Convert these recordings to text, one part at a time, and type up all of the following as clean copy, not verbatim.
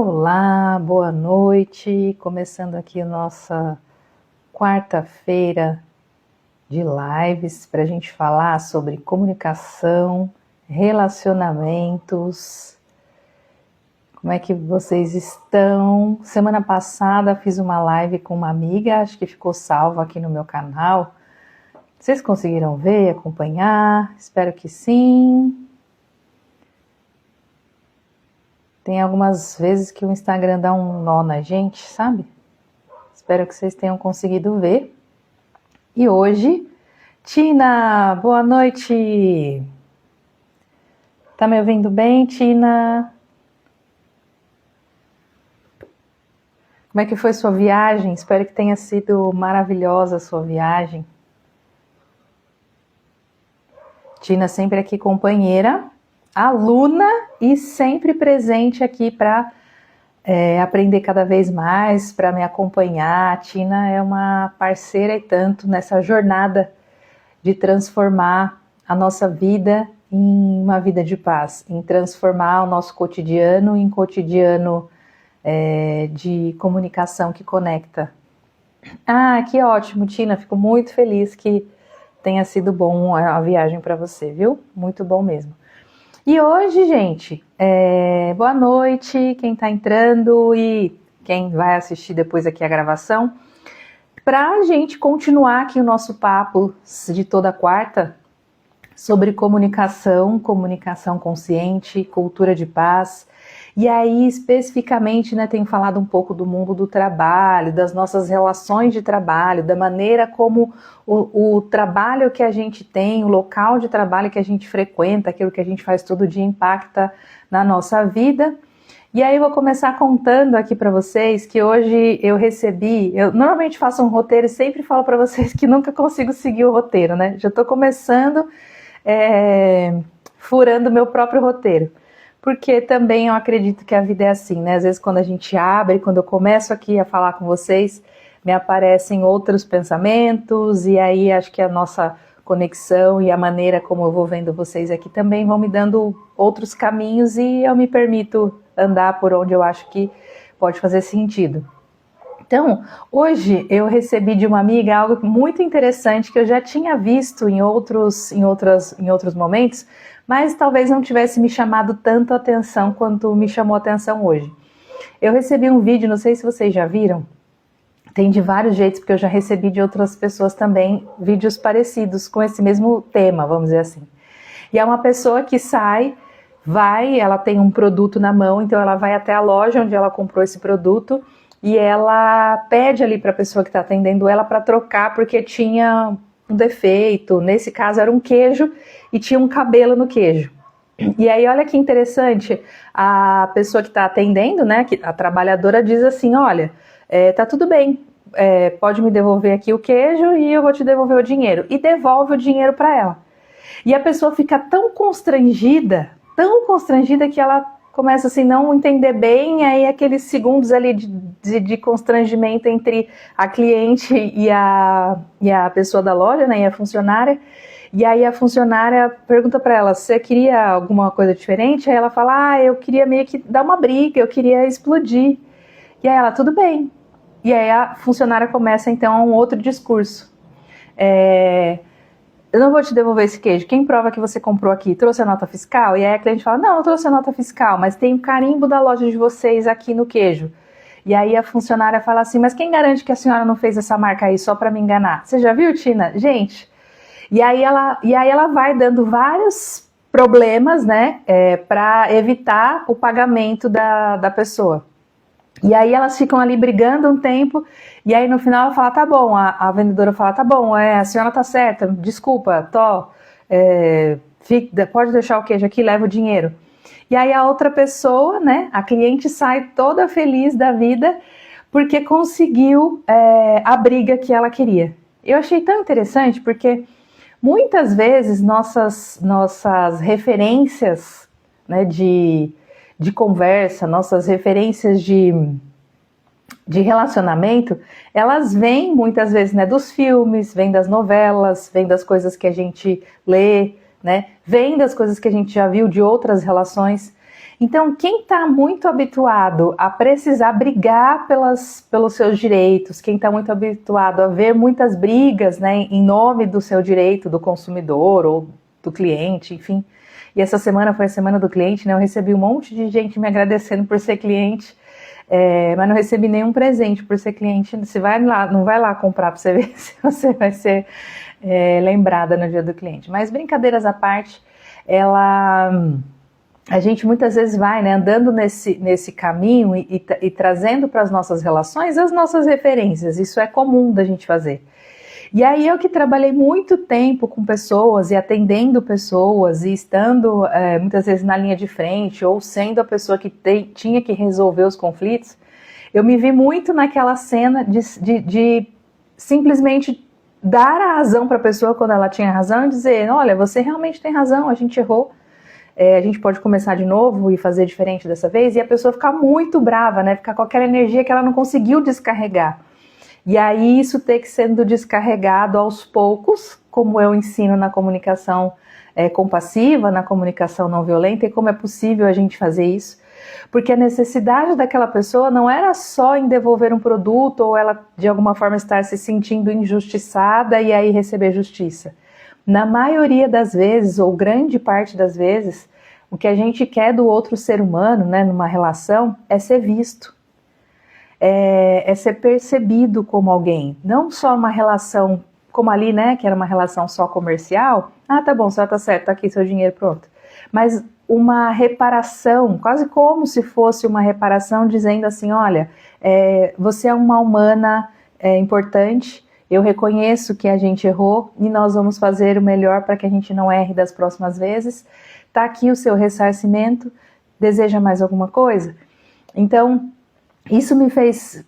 Olá, boa noite. Começando aqui a nossa quarta-feira de lives para a gente falar sobre comunicação, relacionamentos. Como é que vocês estão? Semana passada fiz uma live com uma amiga, acho que ficou salva aqui no meu canal. Vocês conseguiram ver, acompanhar? Espero que sim. Tem algumas vezes que o Instagram dá um nó na gente, sabe? Espero que vocês tenham conseguido ver. E hoje, Tina, boa noite! Tá me ouvindo bem, Tina? Como é que foi sua viagem? Espero que tenha sido maravilhosa a sua viagem. Tina sempre aqui companheira, aluna e sempre presente aqui para aprender cada vez mais, para me acompanhar. A Tina é uma parceira e tanto nessa jornada de transformar a nossa vida em uma vida de paz, em transformar o nosso cotidiano em cotidiano de comunicação que conecta. Ah, que ótimo, Tina, fico muito feliz que tenha sido bom a viagem para você, viu? Muito bom mesmo. E hoje, gente, boa noite, quem está entrando e quem vai assistir depois aqui a gravação, para a gente continuar aqui o nosso papo de toda quarta sobre comunicação consciente, cultura de paz. E aí, especificamente, tenho falado um pouco do mundo do trabalho, das nossas relações de trabalho, da maneira como o trabalho que a gente tem, o local de trabalho que a gente frequenta, aquilo que a gente faz todo dia impacta na nossa vida. E aí eu vou começar contando aqui para vocês que hoje eu normalmente faço um roteiro e sempre falo para vocês que nunca consigo seguir o roteiro, né? Já estou começando furando meu próprio roteiro. Porque também eu acredito que a vida é assim, né? Às vezes quando a gente abre, quando eu começo aqui a falar com vocês, me aparecem outros pensamentos e aí acho que a nossa conexão e a maneira como eu vou vendo vocês aqui também vão me dando outros caminhos e eu me permito andar por onde eu acho que pode fazer sentido. Então, hoje eu recebi de uma amiga algo muito interessante que eu já tinha visto em outros momentos, mas talvez não tivesse me chamado tanto a atenção quanto me chamou a atenção hoje. Eu recebi um vídeo, não sei se vocês já viram, tem de vários jeitos, porque eu já recebi de outras pessoas também vídeos parecidos com esse mesmo tema, vamos dizer assim. E é uma pessoa que ela tem um produto na mão, então ela vai até a loja onde ela comprou esse produto e ela pede ali para a pessoa que está atendendo ela para trocar, porque tinha um defeito, nesse caso era um queijo e tinha um cabelo no queijo. E aí olha que interessante, a pessoa que está atendendo, né, a trabalhadora diz assim, olha, tá tudo bem, pode me devolver aqui o queijo e eu vou te devolver o dinheiro. E devolve o dinheiro para ela. E a pessoa fica tão constrangida que ela começa assim, não entender bem, aí aqueles segundos ali de constrangimento entre a cliente e a pessoa da loja, né, e a funcionária. E aí a funcionária pergunta para ela, você queria alguma coisa diferente? Aí ela fala, eu queria meio que dar uma briga, eu queria explodir. E aí ela, tudo bem. E aí a funcionária começa então um outro discurso. Eu não vou te devolver esse queijo, quem prova que você comprou aqui? Trouxe a nota fiscal? E aí a cliente fala, não trouxe a nota fiscal, mas tem o carimbo da loja de vocês aqui no queijo. E aí a funcionária fala assim, mas quem garante que a senhora não fez essa marca aí só para me enganar? Você já viu, Tina? Gente, e aí ela vai dando vários problemas, né, para evitar o pagamento da pessoa. E aí elas ficam ali brigando um tempo, e aí no final ela fala, tá bom, a vendedora fala, tá bom, a senhora tá certa, desculpa, pode deixar o queijo aqui, leva o dinheiro. E aí a outra pessoa, né, a cliente sai toda feliz da vida, porque conseguiu a briga que ela queria. Eu achei tão interessante, porque muitas vezes nossas referências, né, de conversa, nossas referências de relacionamento, elas vêm muitas vezes, né, dos filmes, vêm das novelas, vêm das coisas que a gente lê, né, vêm das coisas que a gente já viu de outras relações. Então, quem está muito habituado a precisar brigar pelos seus direitos, quem está muito habituado a ver muitas brigas, né, em nome do seu direito, do consumidor ou do cliente, enfim. E essa semana foi a semana do cliente, né? Eu recebi um monte de gente me agradecendo por ser cliente, mas não recebi nenhum presente por ser cliente. Você vai lá, não vai lá comprar para você ver se você vai ser lembrada no dia do cliente. Mas brincadeiras à parte, a gente muitas vezes vai, né, andando nesse caminho e trazendo para as nossas relações as nossas referências. Isso é comum da gente fazer. E aí eu que trabalhei muito tempo com pessoas e atendendo pessoas e estando muitas vezes na linha de frente ou sendo a pessoa que tinha que resolver os conflitos, eu me vi muito naquela cena de simplesmente dar a razão para a pessoa quando ela tinha razão e dizer, olha, você realmente tem razão, a gente errou, a gente pode começar de novo e fazer diferente dessa vez, e a pessoa ficar muito brava, né, ficar com aquela energia que ela não conseguiu descarregar. E aí isso ter que sendo descarregado aos poucos, como eu ensino na comunicação compassiva, na comunicação não violenta, e como é possível a gente fazer isso. Porque a necessidade daquela pessoa não era só em devolver um produto ou ela de alguma forma estar se sentindo injustiçada e aí receber justiça. Na maioria das vezes, ou grande parte das vezes, o que a gente quer do outro ser humano, né, numa relação, é ser visto. É ser percebido como alguém, não só uma relação como ali, né, que era uma relação só comercial, tá bom, só tá certo, tá aqui seu dinheiro, pronto, mas uma reparação, quase como se fosse uma reparação dizendo assim, olha, você é uma humana importante, eu reconheço que a gente errou e nós vamos fazer o melhor para que a gente não erre das próximas vezes, tá aqui o seu ressarcimento, deseja mais alguma coisa? Então, isso me fez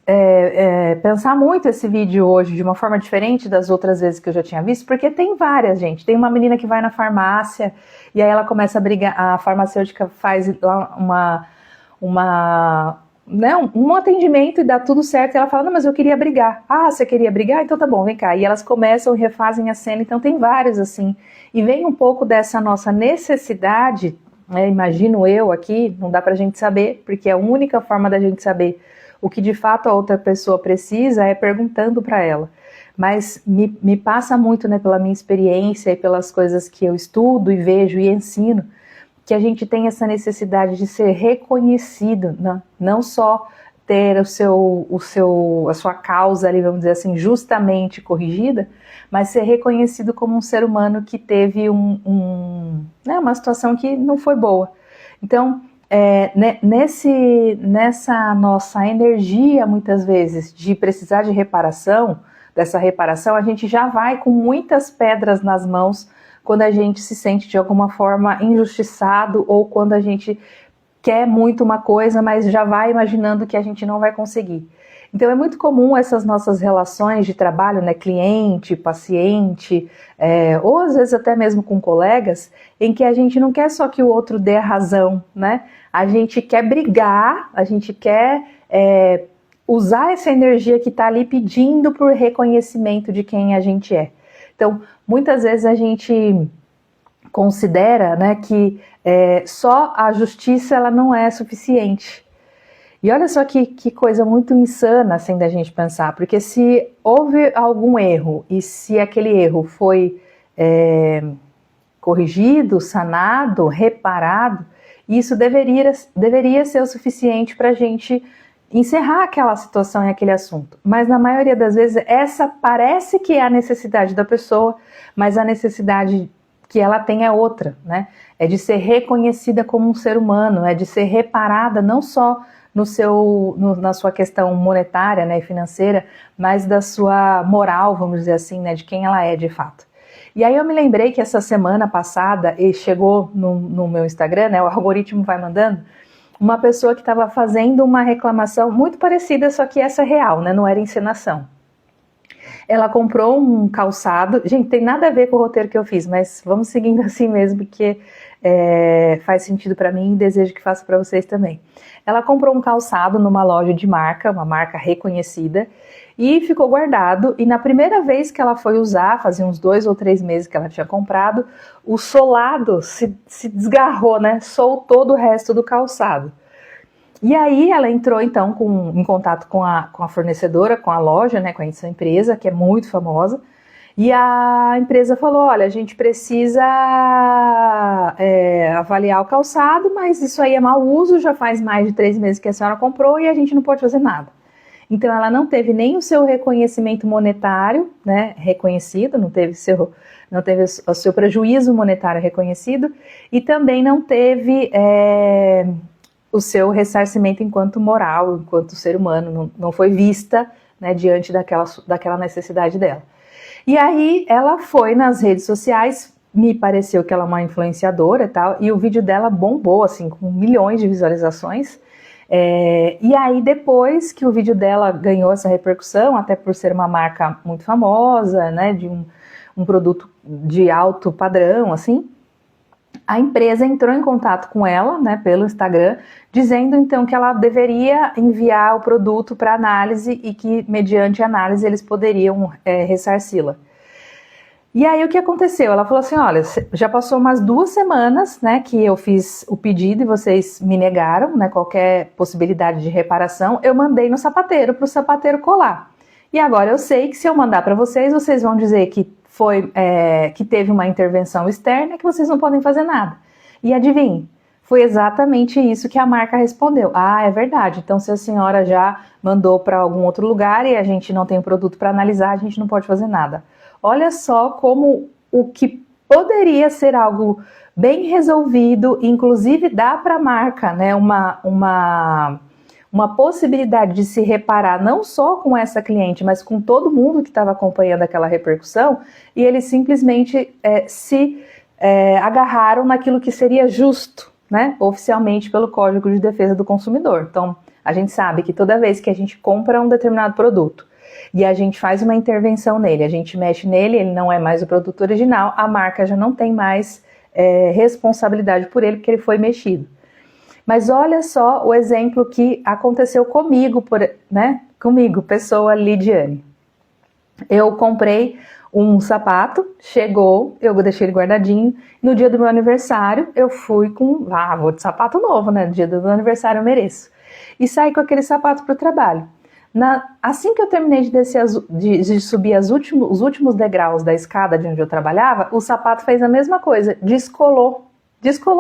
pensar muito esse vídeo hoje de uma forma diferente das outras vezes que eu já tinha visto, porque tem várias, gente. Tem uma menina que vai na farmácia e aí ela começa a brigar, a farmacêutica faz lá um atendimento e dá tudo certo e ela fala, não, mas eu queria brigar. Ah, você queria brigar? Então tá bom, vem cá. E elas começam e refazem a cena, então tem vários assim. E vem um pouco dessa nossa necessidade, imagino eu aqui, não dá pra gente saber, porque a única forma da gente saber o que de fato a outra pessoa precisa é perguntando para ela. Mas me passa muito, né, pela minha experiência e pelas coisas que eu estudo e vejo e ensino, que a gente tem essa necessidade de ser reconhecido, né? Não só ter a sua causa ali, vamos dizer assim, justamente corrigida, mas ser reconhecido como um ser humano que teve uma situação que não foi boa. Então, nessa nossa energia, muitas vezes, de precisar de reparação, dessa reparação, a gente já vai com muitas pedras nas mãos quando a gente se sente de alguma forma injustiçado ou quando a gente quer muito uma coisa, mas já vai imaginando que a gente não vai conseguir. Então é muito comum essas nossas relações de trabalho, né, cliente, paciente, ou às vezes até mesmo com colegas, em que a gente não quer só que o outro dê a razão, né? A gente quer brigar, a gente quer usar essa energia que está ali pedindo por reconhecimento de quem a gente é. Então, muitas vezes a gente considera, né, que só a justiça ela não é suficiente. E olha só que coisa muito insana assim da gente pensar, porque se houve algum erro e se aquele erro foi corrigido, sanado, reparado, isso deveria ser o suficiente para a gente encerrar aquela situação e aquele assunto. Mas na maioria das vezes essa parece que é a necessidade da pessoa, mas a necessidade que ela tem é outra, né? É de ser reconhecida como um ser humano, é de ser reparada não só na sua questão monetária, né, e financeira, mas da sua moral, vamos dizer assim, né, de quem ela é de fato. E aí eu me lembrei que essa semana passada, e chegou no meu Instagram, né, o algoritmo vai mandando, uma pessoa que estava fazendo uma reclamação muito parecida, só que essa é real, né, não era encenação. Ela comprou um calçado, gente, tem nada a ver com o roteiro que eu fiz, mas vamos seguindo assim mesmo, porque faz sentido para mim e desejo que faça para vocês também. Ela comprou um calçado numa loja de marca, uma marca reconhecida, e ficou guardado, e na primeira vez que ela foi usar, fazia uns 2 ou 3 meses que ela tinha comprado, o solado se desgarrou, né? Soltou do resto do calçado. E aí ela entrou então em contato com a fornecedora, com a loja, né, com essa empresa que é muito famosa, e a empresa falou, olha, a gente precisa avaliar o calçado, mas isso aí é mau uso, já faz mais de 3 meses que a senhora comprou e a gente não pode fazer nada. Então ela não teve nem o seu reconhecimento monetário, né, reconhecido, não teve o seu prejuízo monetário reconhecido, e também não teve o seu ressarcimento enquanto moral, enquanto ser humano, não foi vista, né, diante daquela necessidade dela. E aí ela foi nas redes sociais, me pareceu que ela é uma influenciadora e tal, e o vídeo dela bombou, assim, com milhões de visualizações. E aí depois que o vídeo dela ganhou essa repercussão, até por ser uma marca muito famosa, né, de um produto de alto padrão, assim, a empresa entrou em contato com ela, né, pelo Instagram, dizendo então que ela deveria enviar o produto para análise e que mediante análise eles poderiam ressarci-la. E aí o que aconteceu? Ela falou assim, olha, já passou umas 2 semanas, né, que eu fiz o pedido e vocês me negaram, né, qualquer possibilidade de reparação, eu mandei no sapateiro para o sapateiro colar. E agora eu sei que se eu mandar para vocês, vocês vão dizer que que teve uma intervenção externa, que vocês não podem fazer nada. E adivinhe, foi exatamente isso que a marca respondeu. Ah, é verdade, então se a senhora já mandou para algum outro lugar e a gente não tem o produto para analisar, a gente não pode fazer nada. Olha só como o que poderia ser algo bem resolvido, inclusive dá para a marca, né, uma possibilidade de se reparar não só com essa cliente, mas com todo mundo que estava acompanhando aquela repercussão, e eles simplesmente se agarraram naquilo que seria justo, né, oficialmente pelo Código de Defesa do Consumidor. Então, a gente sabe que toda vez que a gente compra um determinado produto e a gente faz uma intervenção nele, a gente mexe nele, ele não é mais o produto original, a marca já não tem mais responsabilidade por ele, porque ele foi mexido. Mas olha só o exemplo que aconteceu comigo, comigo, pessoa Lidiane. Eu comprei um sapato, chegou, eu deixei ele guardadinho, no dia do meu aniversário eu fui vou de sapato novo, né, no dia do meu aniversário eu mereço. E saí com aquele sapato para o trabalho. Assim que eu terminei de subir os últimos degraus da escada de onde eu trabalhava, o sapato fez a mesma coisa, descolou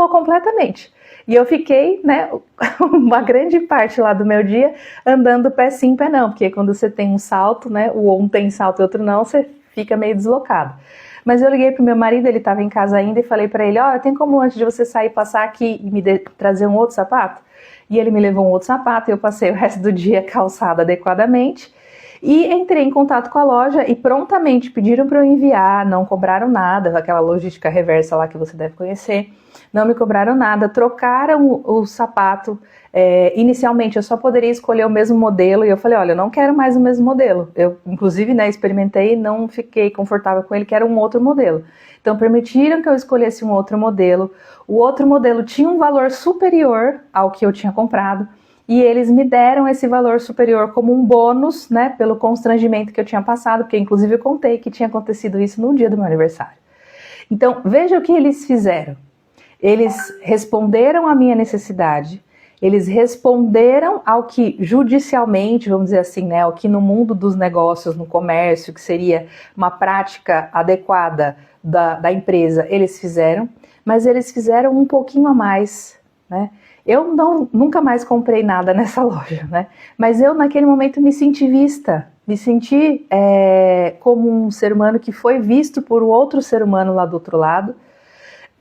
completamente. E eu fiquei, né, uma grande parte lá do meu dia andando pé sim, pé não, porque quando você tem um salto, né, um tem salto e outro não, você fica meio deslocado. Mas eu liguei pro meu marido, ele estava em casa ainda, e falei para ele, tem como antes de você sair, passar aqui e me trazer um outro sapato? E ele me levou um outro sapato, e eu passei o resto do dia calçado adequadamente, e entrei em contato com a loja e prontamente pediram para eu enviar, não cobraram nada, aquela logística reversa lá que você deve conhecer, não me cobraram nada, trocaram o sapato. Inicialmente eu só poderia escolher o mesmo modelo e eu falei, olha, eu não quero mais o mesmo modelo. Eu, inclusive, né, experimentei e não fiquei confortável com ele, que era um outro modelo. Então permitiram que eu escolhesse um outro modelo. O outro modelo tinha um valor superior ao que eu tinha comprado. E eles me deram esse valor superior como um bônus, né, pelo constrangimento que eu tinha passado, porque inclusive eu contei que tinha acontecido isso no dia do meu aniversário. Então, veja o que eles fizeram. Eles responderam à minha necessidade, eles responderam ao que judicialmente, vamos dizer assim, né, ao que no mundo dos negócios, no comércio, que seria uma prática adequada da empresa, eles fizeram, mas eles fizeram um pouquinho a mais, né? Eu nunca mais comprei nada nessa loja, né? Mas eu naquele momento me senti vista, me senti como um ser humano que foi visto por um outro ser humano lá do outro lado,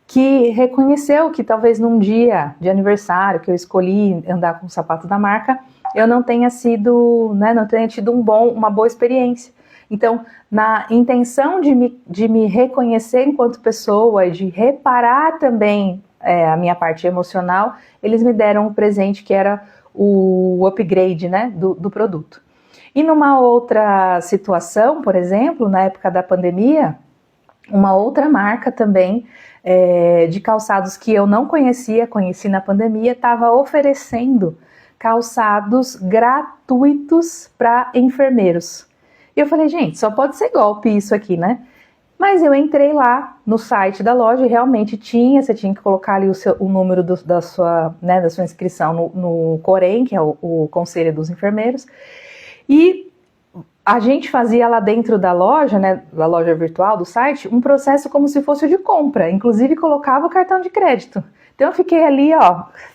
que reconheceu que talvez num dia de aniversário que eu escolhi andar com o sapato da marca, eu não tenha tido uma boa experiência. Então, na intenção de me reconhecer enquanto pessoa e de reparar também a minha parte emocional, eles me deram um presente que era o upgrade, né, do produto. E numa outra situação, por exemplo, na época da pandemia, uma outra marca também de calçados que eu não conhecia, conheci na pandemia, estava oferecendo calçados gratuitos para enfermeiros. E eu falei, gente, só pode ser golpe isso aqui, né? Mas eu entrei lá no site da loja e realmente tinha, você tinha que colocar ali o número da sua inscrição no Corém, que é o Conselho dos Enfermeiros, e a gente fazia lá dentro da loja, né, da loja virtual do site, um processo como se fosse de compra, inclusive colocava o cartão de crédito. Então eu fiquei ali,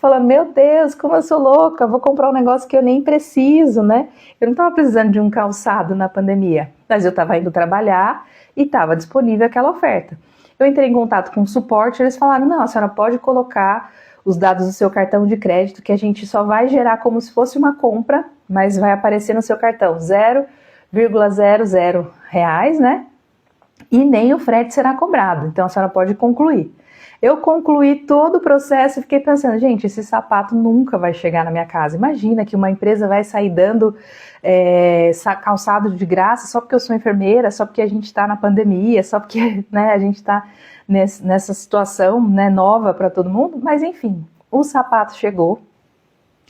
falando, meu Deus, como eu sou louca, vou comprar um negócio que eu nem preciso, né? Eu não estava precisando de um calçado na pandemia, mas eu estava indo trabalhar e estava disponível aquela oferta. Eu entrei em contato com o suporte, eles falaram, não, a senhora pode colocar os dados do seu cartão de crédito, que a gente só vai gerar como se fosse uma compra, mas vai aparecer no seu cartão 0,00 reais, né? E nem o frete será cobrado, então a senhora pode concluir. Eu concluí todo o processo e fiquei pensando, gente, esse sapato nunca vai chegar na minha casa. Imagina que uma empresa vai sair dando calçado de graça só porque eu sou enfermeira, só porque a gente está na pandemia, só porque, né, a gente está nessa situação, né, nova para todo mundo. Mas enfim, o sapato chegou,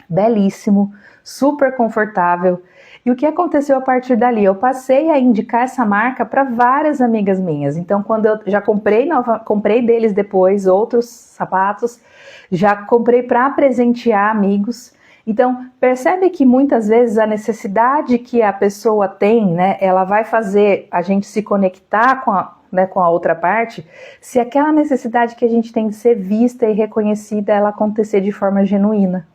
belíssimo, super confortável. E o que aconteceu a partir dali? Eu passei a indicar essa marca para várias amigas minhas. Então, quando eu já comprei deles depois outros sapatos, já comprei para presentear amigos. Então, percebe que muitas vezes a necessidade que a pessoa tem, né, ela vai fazer a gente se conectar com a outra parte, se aquela necessidade que a gente tem de ser vista e reconhecida, ela acontecer de forma genuína.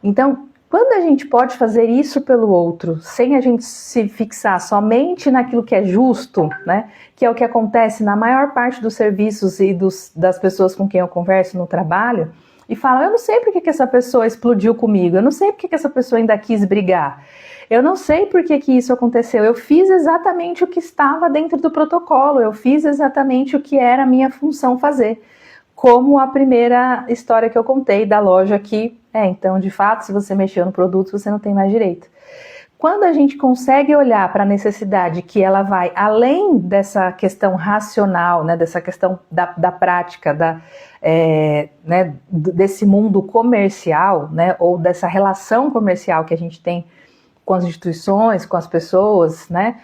Então, quando a gente pode fazer isso pelo outro, sem a gente se fixar somente naquilo que é justo, né, que é o que acontece na maior parte dos serviços e das pessoas com quem eu converso no trabalho, e falam, eu não sei por que essa pessoa explodiu comigo, eu não sei por que essa pessoa ainda quis brigar, eu não sei por que isso aconteceu, eu fiz exatamente o que estava dentro do protocolo, eu fiz exatamente o que era a minha função fazer. Como a primeira história que eu contei da loja que, então, de fato, se você mexeu no produto, você não tem mais direito. Quando a gente consegue olhar para a necessidade que ela vai além dessa questão racional, né, dessa questão da prática, né, desse mundo comercial, né, ou dessa relação comercial que a gente tem com as instituições, com as pessoas, né?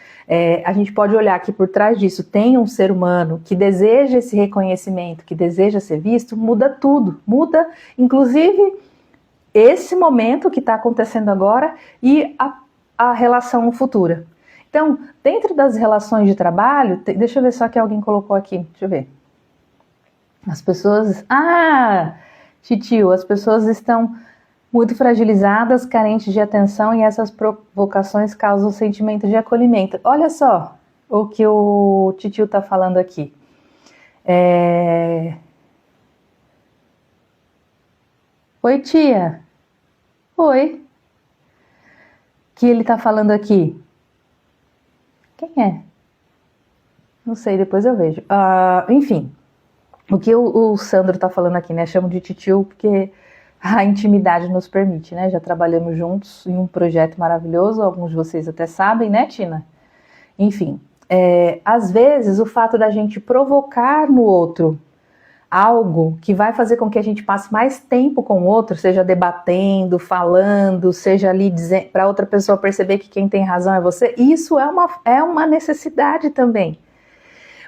A gente pode olhar que por trás disso tem um ser humano que deseja esse reconhecimento, que deseja ser visto, muda tudo, muda inclusive esse momento que está acontecendo agora e a relação futura. Então, dentro das relações de trabalho, deixa eu ver só que alguém colocou aqui, deixa eu ver. As pessoas, Titio, as pessoas estão muito fragilizadas, carentes de atenção e essas provocações causam sentimento de acolhimento. Olha só o que o Titio está falando aqui. Oi, tia. Oi. Que ele está falando aqui? Quem é? Não sei, depois eu vejo. Enfim, o que o Sandro está falando aqui, né? Chamo de Titio porque a intimidade nos permite, né? Já trabalhamos juntos em um projeto maravilhoso, alguns de vocês até sabem, né, Tina? Enfim, às vezes o fato da gente provocar no outro algo que vai fazer com que a gente passe mais tempo com o outro, seja debatendo, falando, seja ali para outra pessoa perceber que quem tem razão é você, isso é uma necessidade também.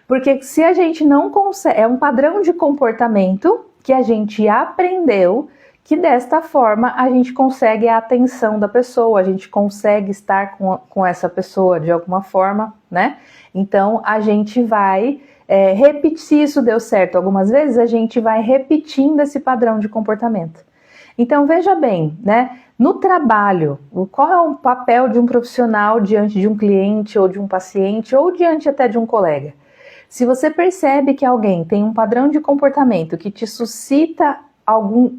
Porque se a gente não consegue, é um padrão de comportamento que a gente aprendeu, que desta forma a gente consegue a atenção da pessoa, a gente consegue estar com essa pessoa de alguma forma, né? Então a gente vai repetir, se isso deu certo algumas vezes, a gente vai repetindo esse padrão de comportamento. Então veja bem, né? No trabalho, qual é o papel de um profissional diante de um cliente ou de um paciente ou diante até de um colega? Se você percebe que alguém tem um padrão de comportamento que te suscita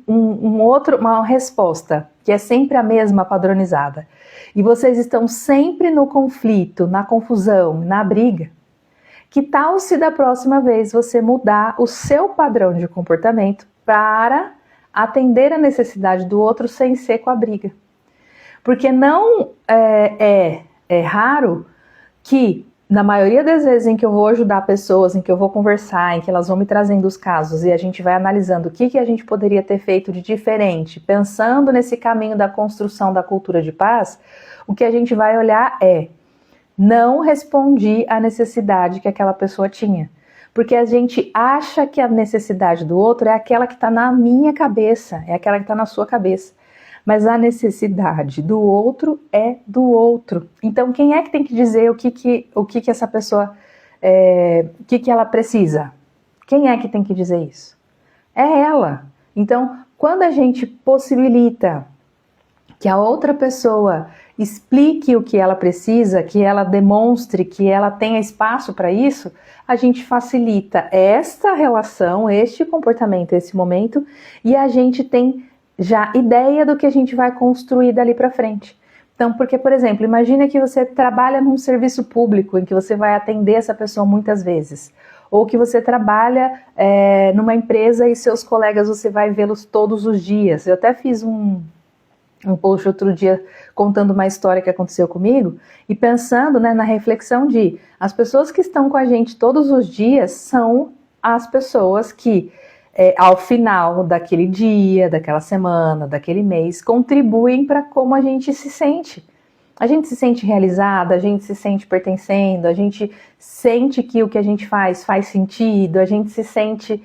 uma resposta que é sempre a mesma padronizada e vocês estão sempre no conflito, na confusão, na briga, que tal se da próxima vez você mudar o seu padrão de comportamento para atender a necessidade do outro sem ser com a briga? Porque não é raro que na maioria das vezes em que eu vou ajudar pessoas, em que eu vou conversar, em que elas vão me trazendo os casos e a gente vai analisando o que a gente poderia ter feito de diferente, pensando nesse caminho da construção da cultura de paz, o que a gente vai olhar é: não respondi à necessidade que aquela pessoa tinha. Porque a gente acha que a necessidade do outro é aquela que está na minha cabeça, é aquela que está na sua cabeça. Mas a necessidade do outro é do outro. Então, quem é que tem que dizer o que essa pessoa, o que ela precisa? Quem é que tem que dizer isso? É ela. Então, quando a gente possibilita que a outra pessoa explique o que ela precisa, que ela demonstre, que ela tenha espaço para isso, a gente facilita esta relação, este comportamento, esse momento, e a gente tem já ideia do que a gente vai construir dali para frente. Então, porque, por exemplo, imagina que você trabalha num serviço público em que você vai atender essa pessoa muitas vezes, ou que você trabalha numa empresa e seus colegas você vai vê-los todos os dias. Eu até fiz um post outro dia contando uma história que aconteceu comigo e pensando, né, na reflexão de as pessoas que estão com a gente todos os dias são as pessoas que ao final daquele dia, daquela semana, daquele mês, contribuem para como a gente se sente. A gente se sente realizada, a gente se sente pertencendo, a gente sente que o que a gente faz sentido, a gente se sente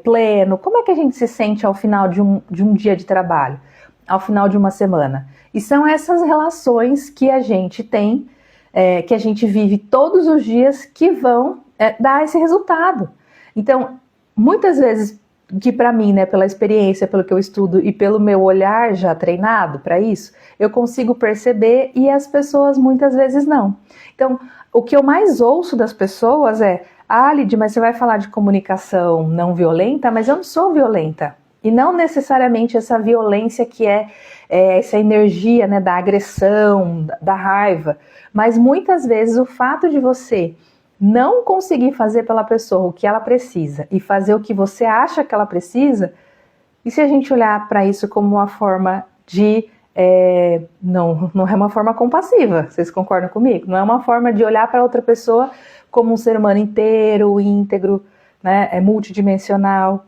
pleno. Como é que a gente se sente ao final de um dia de trabalho? Ao final de uma semana? E são essas relações que a gente tem, que a gente vive todos os dias, que vão dar esse resultado. Então, muitas vezes, que para mim, né, pela experiência, pelo que eu estudo e pelo meu olhar já treinado para isso, eu consigo perceber e as pessoas muitas vezes não. Então, o que eu mais ouço das pessoas é: ah, Lídia, mas você vai falar de comunicação não violenta, mas eu não sou violenta. E não necessariamente essa violência que é essa energia, né, da agressão, da raiva, mas muitas vezes o fato de você não conseguir fazer pela pessoa o que ela precisa e fazer o que você acha que ela precisa, e se a gente olhar para isso como uma forma de... não é uma forma compassiva, vocês concordam comigo? Não é uma forma de olhar para outra pessoa como um ser humano inteiro, íntegro, né, multidimensional.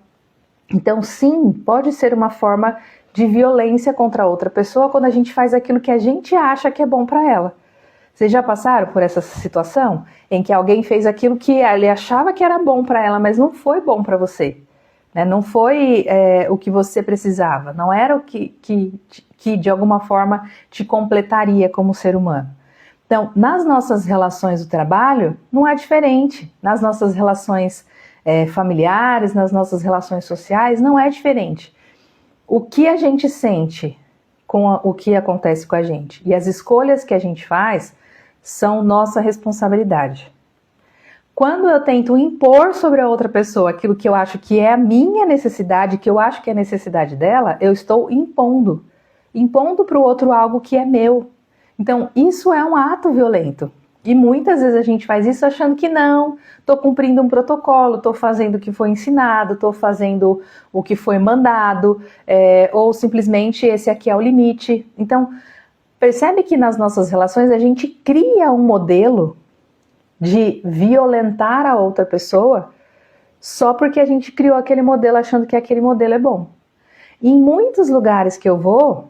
Então, sim, pode ser uma forma de violência contra outra pessoa quando a gente faz aquilo que a gente acha que é bom para ela. Vocês já passaram por essa situação em que alguém fez aquilo que ele achava que era bom para ela, mas não foi bom para você, né? Não foi o que você precisava, não era o que de alguma forma te completaria como ser humano. Então, nas nossas relações do trabalho, não é diferente. Nas nossas relações familiares, nas nossas relações sociais, não é diferente. O que a gente sente com o que acontece com a gente e as escolhas que a gente faz são nossa responsabilidade. Quando eu tento impor sobre a outra pessoa aquilo que eu acho que é a minha necessidade, que eu acho que é a necessidade dela, eu estou impondo para o outro algo que é meu. Então, isso é um ato violento. E muitas vezes a gente faz isso achando que não, estou cumprindo um protocolo, estou fazendo o que foi ensinado, estou fazendo o que foi mandado, ou simplesmente esse aqui é o limite. Então, percebe que nas nossas relações a gente cria um modelo de violentar a outra pessoa só porque a gente criou aquele modelo achando que aquele modelo é bom. E em muitos lugares que eu vou,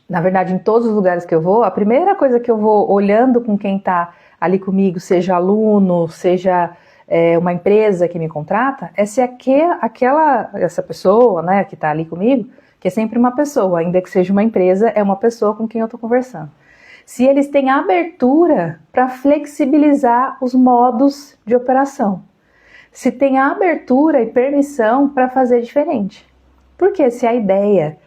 na verdade, em todos os lugares que eu vou, a primeira coisa que eu vou olhando com quem está ali comigo, seja aluno, seja uma empresa que me contrata, é se essa pessoa, né, que está ali comigo, que é sempre uma pessoa, ainda que seja uma empresa, é uma pessoa com quem eu estou conversando. Se eles têm abertura para flexibilizar os modos de operação. Se tem abertura e permissão para fazer diferente. Porque se a ideia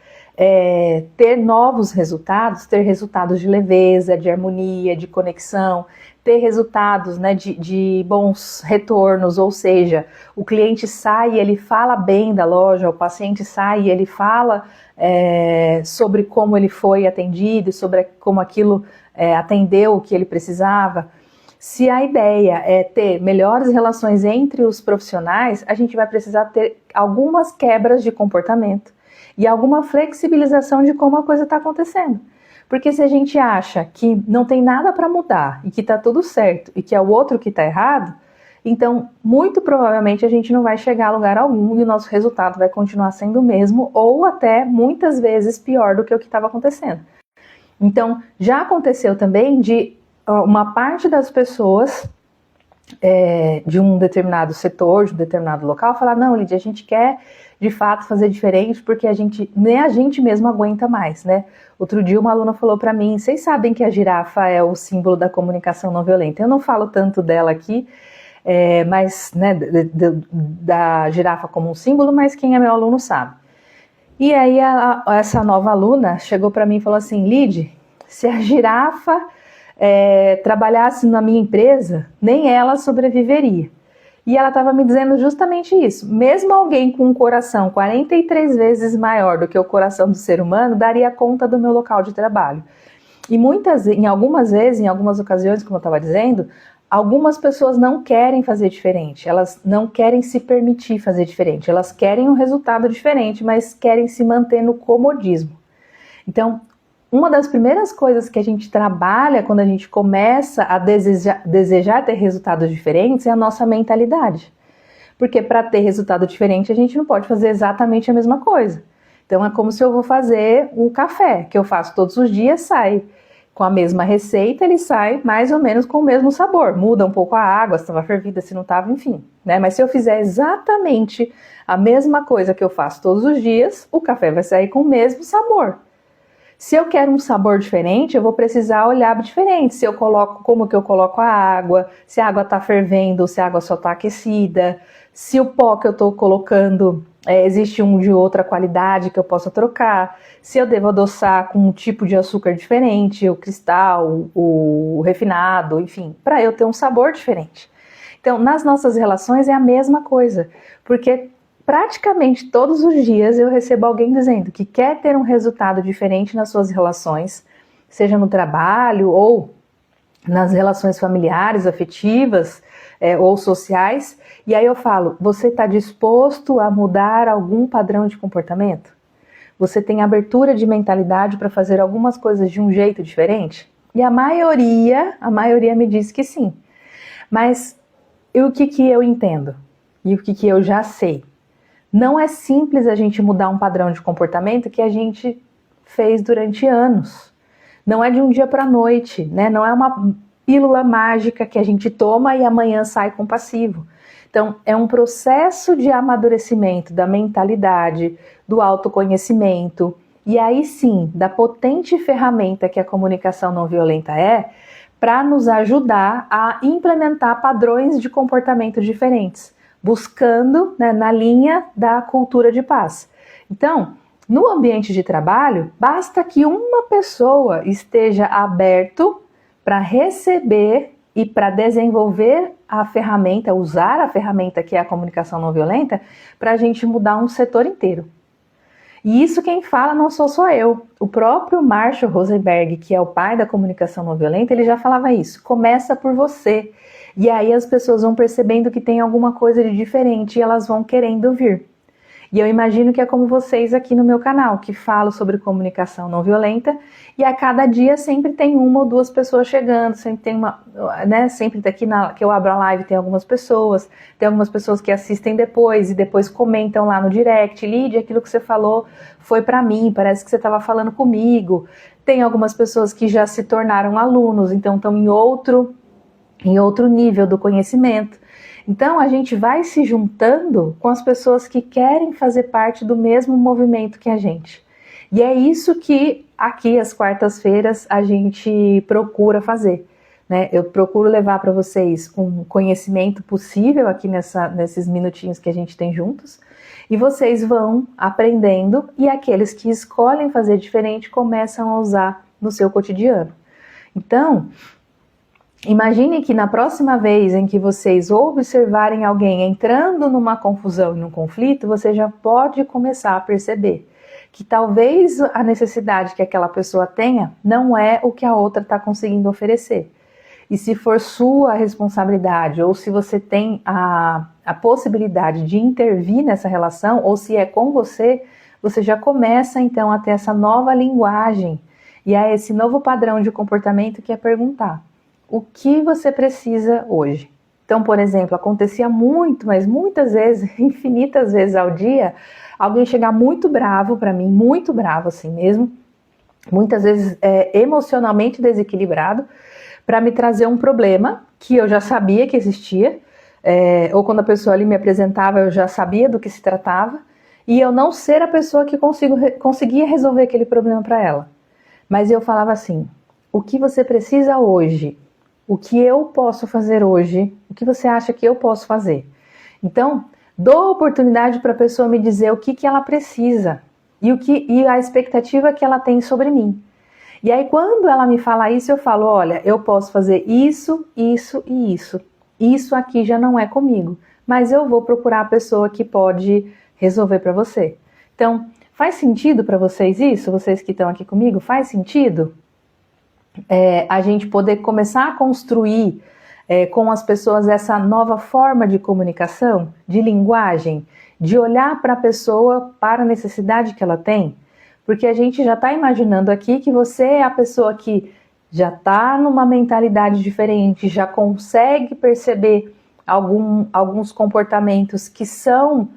ter novos resultados, ter resultados de leveza, de harmonia, de conexão, ter resultados, né, de bons retornos, ou seja, o cliente sai e ele fala bem da loja, o paciente sai e ele fala sobre como ele foi atendido, sobre como aquilo atendeu o que ele precisava. Se a ideia é ter melhores relações entre os profissionais, a gente vai precisar ter algumas quebras de comportamento e alguma flexibilização de como a coisa está acontecendo. Porque se a gente acha que não tem nada para mudar e que está tudo certo e que é o outro que está errado, então muito provavelmente a gente não vai chegar a lugar algum e o nosso resultado vai continuar sendo o mesmo ou até muitas vezes pior do que o que estava acontecendo. Então já aconteceu também de uma parte das pessoas de um determinado setor, de um determinado local, falar, não, Lídia, a gente quer de fato fazer diferente porque nem a gente mesmo aguenta mais, né? Outro dia uma aluna falou para mim, vocês sabem que a girafa é o símbolo da comunicação não violenta. Eu não falo tanto dela aqui, mas, né, da girafa como um símbolo, mas quem é meu aluno sabe. E aí essa nova aluna chegou para mim e falou assim, Lídia, se a girafa trabalhasse na minha empresa, nem ela sobreviveria. E ela estava me dizendo justamente isso. Mesmo alguém com um coração 43 vezes maior do que o coração do ser humano, daria conta do meu local de trabalho. E em algumas ocasiões, como eu estava dizendo, algumas pessoas não querem fazer diferente, elas não querem se permitir fazer diferente, elas querem um resultado diferente, mas querem se manter no comodismo. Então, uma das primeiras coisas que a gente trabalha quando a gente começa a desejar ter resultados diferentes é a nossa mentalidade. Porque para ter resultado diferente a gente não pode fazer exatamente a mesma coisa. Então é como se eu vou fazer um café, que eu faço todos os dias, sai com a mesma receita, ele sai mais ou menos com o mesmo sabor. Muda um pouco a água, se estava fervida, se não estava, enfim. Né? Mas se eu fizer exatamente a mesma coisa que eu faço todos os dias, o café vai sair com o mesmo sabor. Se eu quero um sabor diferente, eu vou precisar olhar diferente. Como que eu coloco a água, se a água está fervendo, se a água só está aquecida, se o pó que eu estou colocando existe um de outra qualidade que eu possa trocar, se eu devo adoçar com um tipo de açúcar diferente, o cristal, o refinado, enfim, para eu ter um sabor diferente. Então, nas nossas relações é a mesma coisa, porque praticamente todos os dias eu recebo alguém dizendo que quer ter um resultado diferente nas suas relações, seja no trabalho ou nas relações familiares, afetivas ou sociais. E aí eu falo, você está disposto a mudar algum padrão de comportamento? Você tem abertura de mentalidade para fazer algumas coisas de um jeito diferente? E a maioria me diz que sim. Mas o que eu entendo? E o que eu já sei? Não é simples a gente mudar um padrão de comportamento que a gente fez durante anos. Não é de um dia para a noite, né? Não é uma pílula mágica que a gente toma e amanhã sai com passivo. Então, é um processo de amadurecimento da mentalidade, do autoconhecimento, e aí sim, da potente ferramenta que a comunicação não violenta para nos ajudar a implementar padrões de comportamento diferentes, buscando, né, na linha da cultura de paz. Então, no ambiente de trabalho, basta que uma pessoa esteja aberto para receber e para desenvolver a ferramenta, usar a ferramenta que é a comunicação não violenta, para a gente mudar um setor inteiro. E isso quem fala não sou só eu. O próprio Marshall Rosenberg, que é o pai da comunicação não violenta, ele já falava isso. Começa por você. E aí as pessoas vão percebendo que tem alguma coisa de diferente e elas vão querendo vir. E eu imagino que é como vocês aqui no meu canal, que falo sobre comunicação não violenta, e a cada dia sempre tem uma ou duas pessoas chegando, sempre tem uma, né, sempre daqui que eu abro a live tem algumas pessoas que assistem depois e depois comentam lá no direct, Lídia, aquilo que você falou foi para mim, parece que você estava falando comigo. Tem algumas pessoas que já se tornaram alunos, então estão em outro nível do conhecimento. Então, a gente vai se juntando com as pessoas que querem fazer parte do mesmo movimento que a gente. E é isso que aqui, às quartas-feiras, a gente procura fazer, né? Eu procuro levar para vocês um conhecimento possível aqui nesses minutinhos que a gente tem juntos, e vocês vão aprendendo, e aqueles que escolhem fazer diferente começam a usar no seu cotidiano. Então, imagine que na próxima vez em que vocês observarem alguém entrando numa confusão e num conflito, você já pode começar a perceber que talvez a necessidade que aquela pessoa tenha não é o que a outra está conseguindo oferecer. E se for sua responsabilidade, ou se você tem a possibilidade de intervir nessa relação, ou se é com você, você já começa então a ter essa nova linguagem E é esse novo padrão de comportamento que é perguntar: o que você precisa hoje? Então, por exemplo, acontecia muito, mas muitas vezes, infinitas vezes ao dia, alguém chegar muito bravo para mim, muito bravo assim mesmo, muitas vezes emocionalmente desequilibrado, para me trazer um problema que eu já sabia que existia, ou quando a pessoa ali me apresentava, eu já sabia do que se tratava, e eu não ser a pessoa que conseguia resolver aquele problema para ela. Mas eu falava assim: o que você precisa hoje? O que eu posso fazer hoje? O que você acha que eu posso fazer? Então, dou oportunidade para a pessoa me dizer o que ela precisa e a expectativa que ela tem sobre mim. E aí, quando ela me fala isso, eu falo: olha, eu posso fazer isso, isso e isso. Isso aqui já não é comigo, mas eu vou procurar a pessoa que pode resolver para você. Então, faz sentido para vocês isso? Vocês que estão aqui comigo, faz sentido? A gente poder começar a construir com as pessoas essa nova forma de comunicação, de linguagem, de olhar para a pessoa, para a necessidade que ela tem, porque a gente já está imaginando aqui que você é a pessoa que já está numa mentalidade diferente, já consegue perceber alguns comportamentos que são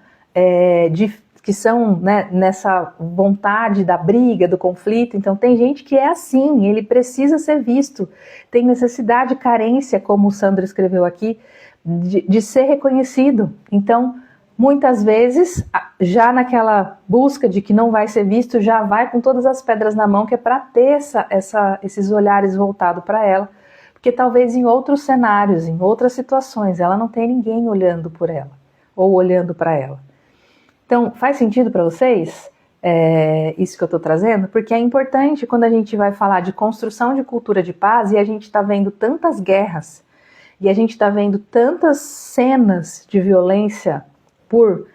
né, nessa vontade da briga, do conflito. Então tem gente que é assim, ele precisa ser visto, tem necessidade, carência, como o Sandro escreveu aqui, de ser reconhecido. Então, muitas vezes, já naquela busca de que não vai ser visto, já vai com todas as pedras na mão, que é para ter esses olhares voltados para ela, porque talvez em outros cenários, em outras situações, ela não tem ninguém olhando por ela, ou olhando para ela. Então, faz sentido para vocês isso que eu estou trazendo? Porque é importante quando a gente vai falar de construção de cultura de paz e a gente está vendo tantas guerras e a gente está vendo tantas cenas de violência por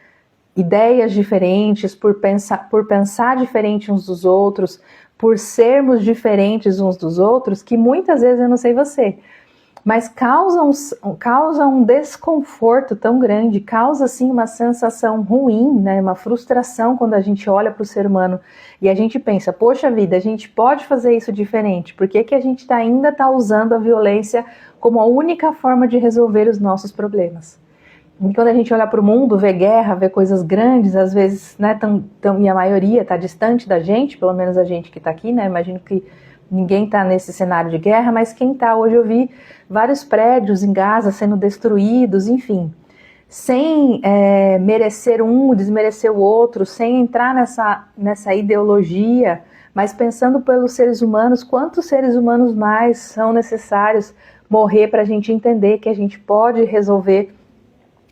ideias diferentes, por pensar diferente uns dos outros, por sermos diferentes uns dos outros, que muitas vezes, eu não sei você, mas causa um desconforto tão grande, causa assim uma sensação ruim, né, uma frustração quando a gente olha para o ser humano e a gente pensa: poxa vida, a gente pode fazer isso diferente, por que a gente ainda está usando a violência como a única forma de resolver os nossos problemas? E quando a gente olha para o mundo, vê guerra, vê coisas grandes, às vezes, né, e a maioria está distante da gente, pelo menos a gente que está aqui, né, imagino que ninguém está nesse cenário de guerra, mas quem está hoje, eu vi vários prédios em Gaza sendo destruídos, enfim, sem merecer um, desmerecer o outro, sem entrar nessa ideologia, mas pensando pelos seres humanos, quantos seres humanos mais são necessários morrer para a gente entender que a gente pode resolver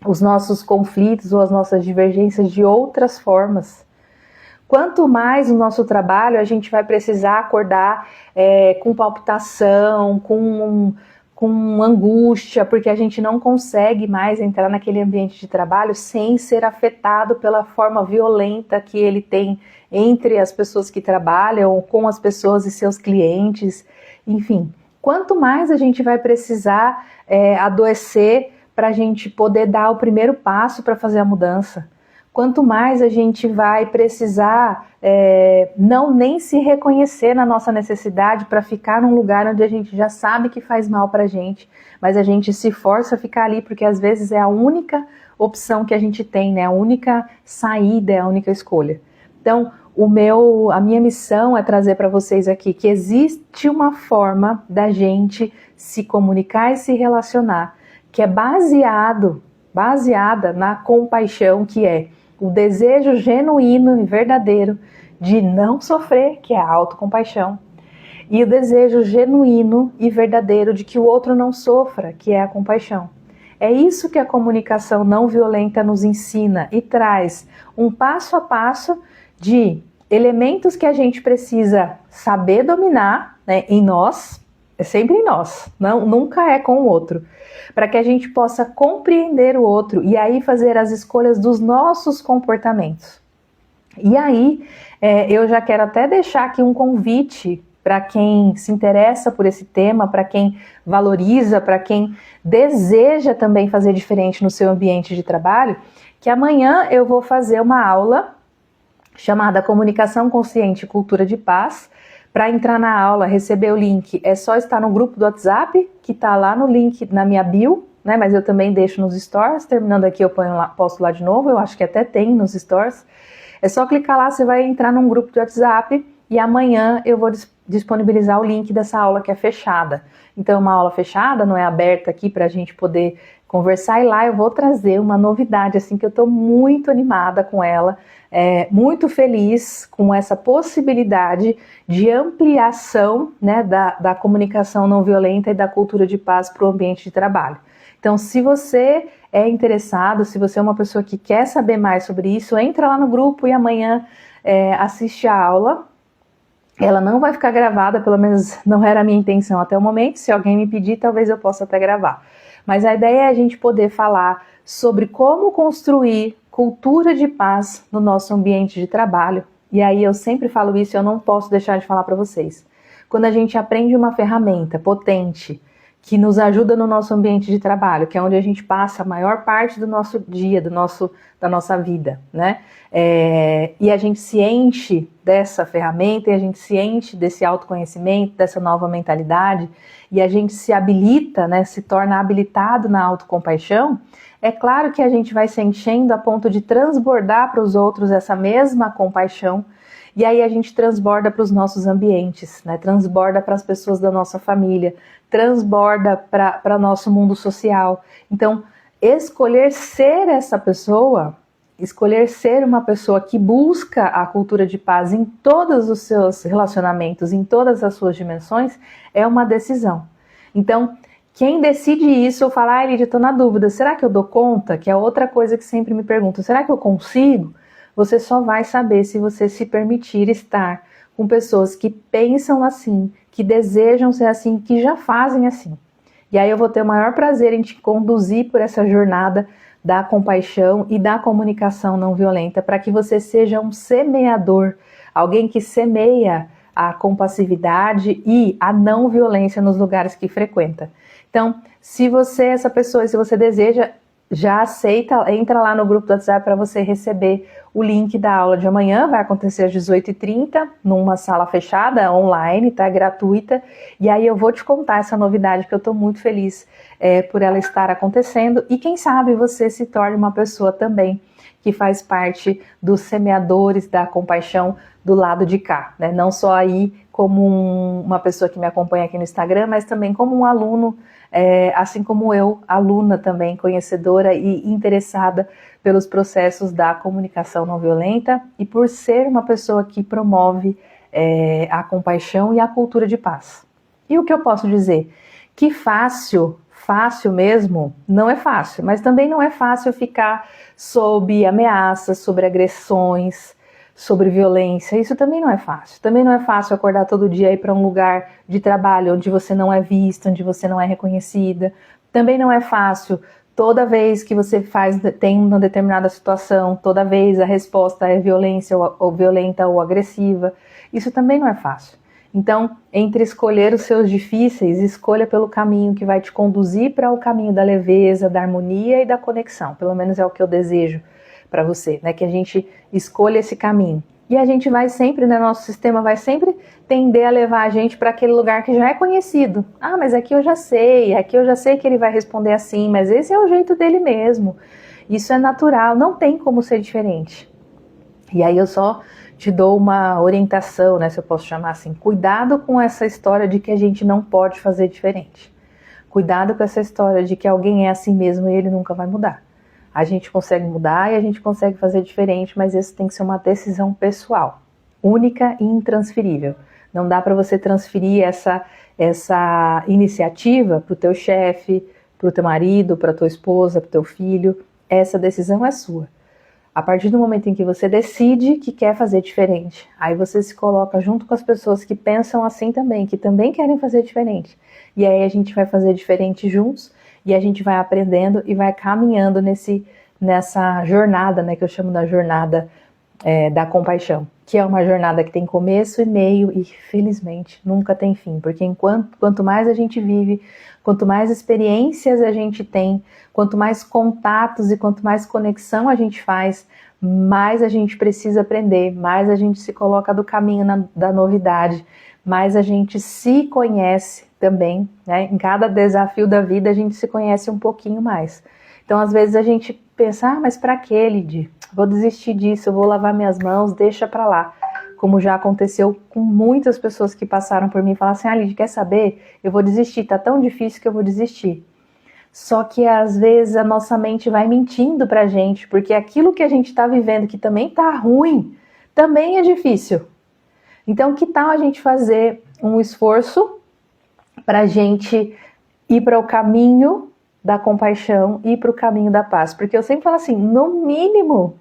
os nossos conflitos ou as nossas divergências de outras formas. Quanto mais no nosso trabalho a gente vai precisar acordar com palpitação, com angústia, porque a gente não consegue mais entrar naquele ambiente de trabalho sem ser afetado pela forma violenta que ele tem entre as pessoas que trabalham, com as pessoas e seus clientes, enfim. Quanto mais a gente vai precisar adoecer para a gente poder dar o primeiro passo para fazer a mudança. Quanto mais a gente vai precisar não nem se reconhecer na nossa necessidade para ficar num lugar onde a gente já sabe que faz mal para a gente, mas a gente se força a ficar ali porque às vezes é a única opção que a gente tem, né? A única saída, é a única escolha. Então, a minha missão é trazer para vocês aqui que existe uma forma da gente se comunicar e se relacionar que é baseada na compaixão, que é o desejo genuíno e verdadeiro de não sofrer, que é a autocompaixão, e o desejo genuíno e verdadeiro de que o outro não sofra, que é a compaixão. É isso que a comunicação não violenta nos ensina e traz um passo a passo de elementos que a gente precisa saber dominar, né, em nós, é sempre em nós, nunca é com o outro, para que a gente possa compreender o outro e aí fazer as escolhas dos nossos comportamentos. E aí, eu já quero até deixar aqui um convite para quem se interessa por esse tema, para quem valoriza, para quem deseja também fazer diferente no seu ambiente de trabalho, que amanhã eu vou fazer uma aula chamada Comunicação Consciente e Cultura de Paz, Para entrar na aula, receber o link, é só estar no grupo do WhatsApp, que está lá no link na minha bio, né? Mas eu também deixo nos stories, terminando aqui eu posto lá de novo, eu acho que até tem nos stories. É só clicar lá, você vai entrar num grupo de WhatsApp e amanhã eu vou disponibilizar o link dessa aula que é fechada. Então, uma aula fechada, não é aberta aqui para a gente poder conversar, e lá eu vou trazer uma novidade, assim, que eu estou muito animada com ela, muito feliz com essa possibilidade de ampliação, né, da comunicação não violenta e da cultura de paz para o ambiente de trabalho. Então, se você é interessado, se você é uma pessoa que quer saber mais sobre isso, entra lá no grupo e amanhã assiste a aula. Ela não vai ficar gravada, pelo menos não era a minha intenção até o momento. Se alguém me pedir, talvez eu possa até gravar. Mas a ideia é a gente poder falar sobre como construir cultura de paz no nosso ambiente de trabalho. E aí eu sempre falo isso e eu não posso deixar de falar para vocês. Quando a gente aprende uma ferramenta potente, que nos ajuda no nosso ambiente de trabalho, que é onde a gente passa a maior parte do nosso dia, da nossa vida, né? E a gente se enche dessa ferramenta, e a gente se enche desse autoconhecimento, dessa nova mentalidade, e a gente se habilita, né, se torna habilitado na autocompaixão, é claro que a gente vai se enchendo a ponto de transbordar para os outros essa mesma compaixão, e aí a gente transborda para os nossos ambientes, né? Transborda para as pessoas da nossa família, transborda para o nosso mundo social. Então, escolher ser essa pessoa, escolher ser uma pessoa que busca a cultura de paz em todos os seus relacionamentos, em todas as suas dimensões, é uma decisão. Então, quem decide isso, eu falo, Lídia, estou na dúvida, será que eu dou conta? Que é outra coisa que sempre me perguntam, será que eu consigo? Você só vai saber se você se permitir estar com pessoas que pensam assim, que desejam ser assim, que já fazem assim. E aí eu vou ter o maior prazer em te conduzir por essa jornada da compaixão e da comunicação não violenta, para que você seja um semeador, alguém que semeia a compassividade e a não violência nos lugares que frequenta. Então, se você é essa pessoa, se você deseja, já aceita, entra lá no grupo do WhatsApp para você receber o link da aula de amanhã. Vai acontecer às 18h30, numa sala fechada, online, tá? Gratuita. E aí eu vou te contar essa novidade, que eu estou muito feliz por ela estar acontecendo. E quem sabe você se torne uma pessoa também que faz parte dos semeadores da compaixão do lado de cá, né? Não só aí como uma pessoa que me acompanha aqui no Instagram, mas também como um aluno, assim como eu, aluna também, conhecedora e interessada pelos processos da comunicação não violenta e por ser uma pessoa que promove a compaixão e a cultura de paz. E o que eu posso dizer? Que fácil mesmo, não é fácil, mas também não é fácil ficar sob ameaças, sobre agressões, sobre violência. Isso também não é fácil. Também não é fácil acordar todo dia e ir para um lugar de trabalho onde você não é vista, onde você não é reconhecida. Também não é fácil toda vez que você tem uma determinada situação, toda vez a resposta é violência ou violenta ou agressiva. Isso também não é fácil. Então, entre escolher os seus difíceis, escolha pelo caminho que vai te conduzir para o caminho da leveza, da harmonia e da conexão. Pelo menos é o que eu desejo para você, né? Que a gente escolha esse caminho. E a gente vai sempre, né? Nosso sistema vai sempre tender a levar a gente para aquele lugar que já é conhecido. Ah, mas aqui eu já sei que ele vai responder assim, mas esse é o jeito dele mesmo. Isso é natural, não tem como ser diferente. E aí eu só te dou uma orientação, né, se eu posso chamar assim. Cuidado com essa história de que a gente não pode fazer diferente. Cuidado com essa história de que alguém é assim mesmo e ele nunca vai mudar. A gente consegue mudar e a gente consegue fazer diferente, mas isso tem que ser uma decisão pessoal, única e intransferível. Não dá para você transferir essa iniciativa para o teu chefe, para o teu marido, para a tua esposa, para o teu filho. Essa decisão é sua. A partir do momento em que você decide que quer fazer diferente, aí você se coloca junto com as pessoas que pensam assim também, que também querem fazer diferente. E aí a gente vai fazer diferente juntos e a gente vai aprendendo e vai caminhando nessa jornada, né, que eu chamo da jornada da compaixão, que é uma jornada que tem começo e meio e, felizmente, nunca tem fim, porque quanto mais a gente vive, quanto mais experiências a gente tem, quanto mais contatos e quanto mais conexão a gente faz, mais a gente precisa aprender, mais a gente se coloca do caminho da novidade, mais a gente se conhece também, né? Em cada desafio da vida a gente se conhece um pouquinho mais. Então às vezes a gente pensa, mas pra quê, Lidy? Vou desistir disso, eu vou lavar minhas mãos, deixa pra lá. Como já aconteceu com muitas pessoas que passaram por mim e falaram assim, Lidy, quer saber? Eu vou desistir, tá tão difícil que eu vou desistir. Só que às vezes a nossa mente vai mentindo pra gente, porque aquilo que a gente tá vivendo, que também tá ruim, também é difícil. Então que tal a gente fazer um esforço pra gente ir para o caminho da compaixão, ir para o caminho da paz? Porque eu sempre falo assim, no mínimo,